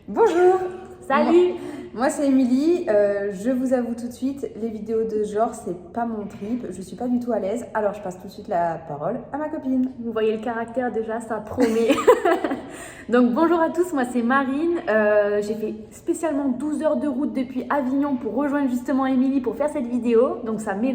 Bonjour. Salut. Moi c'est Émilie, je vous avoue tout de suite, les vidéos de ce genre c'est pas mon trip, je suis pas du tout à l'aise, alors je passe tout de suite la parole à ma copine. Vous voyez le caractère déjà, ça promet. Donc bonjour à tous, moi c'est Marine, j'ai fait spécialement 12 heures de route depuis Avignon pour rejoindre justement Émilie pour faire cette vidéo. Donc ça met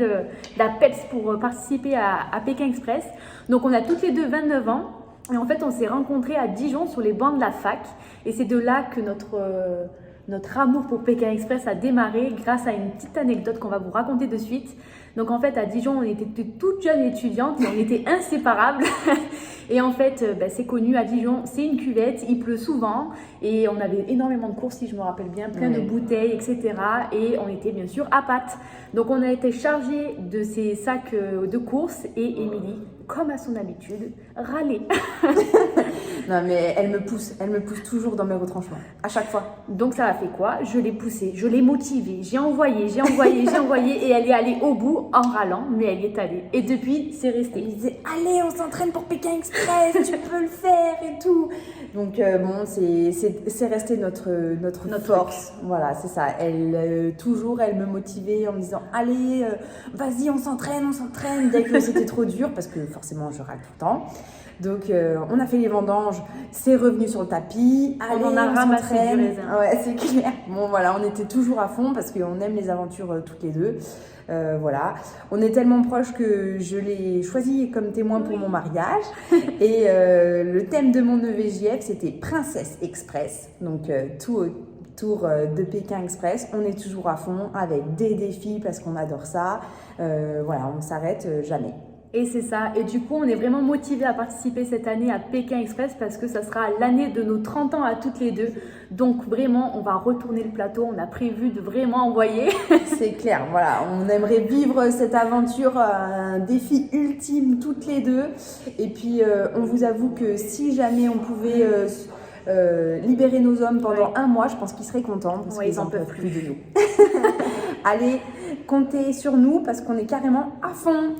la peps pour participer à Pékin Express. Donc on a toutes les deux 29 ans. Et en fait, on s'est rencontrés à Dijon sur les bancs de la fac. Et c'est de là que notre amour pour Pékin Express a démarré grâce à une petite anecdote qu'on va vous raconter de suite. Donc en fait, à Dijon, on était toutes jeunes étudiantes et on était inséparables. Et en fait, c'est connu, à Dijon, c'est une cuvette, il pleut souvent. Et on avait énormément de courses, si je me rappelle bien, plein de bouteilles, etc. Et on était bien sûr à pattes. Donc on a été chargés de ces sacs de courses et Émilie, comme à son habitude, râlait. Non mais elle me pousse toujours dans mes retranchements, à chaque fois. Donc ça a fait quoi? Je l'ai poussée, je l'ai motivée, j'ai envoyé et elle est allée au bout en râlant, mais elle y est allée. Et depuis, c'est resté. Elle disait allez, on s'entraîne pour Pékin Express, tu peux le faire et tout. Donc bon, c'est resté notre force. Truc. Voilà, c'est ça. Elle me motivait en me disant allez, vas-y, on s'entraîne. Dès que c'était trop dur, parce que forcément je râle tout le temps. Donc on a fait les vendanges, c'est revenu sur le tapis. Allez, on a ramassé du raisin. Ouais, c'est clair. Bon voilà, on était toujours à fond parce qu'on aime les aventures toutes les deux. Voilà, on est tellement proches que je l'ai choisi comme témoin pour mon mariage. Et le thème de mon EVJF, c'était Princesse Express. Donc tout autour de Pékin Express. On est toujours à fond avec des défis parce qu'on adore ça. Voilà, on ne s'arrête jamais. Et c'est ça. Et du coup, on est vraiment motivés à participer cette année à Pékin Express parce que ça sera l'année de nos 30 ans à toutes les deux. Donc vraiment, on va retourner le plateau. On a prévu de vraiment envoyer. C'est clair, voilà. On aimerait vivre cette aventure, un défi ultime toutes les deux. Et puis, on vous avoue que si jamais on pouvait libérer nos hommes pendant un mois, je pense qu'ils seraient contents parce qu'ils n'en peuvent plus de nous. Allez, comptez sur nous parce qu'on est carrément à fond.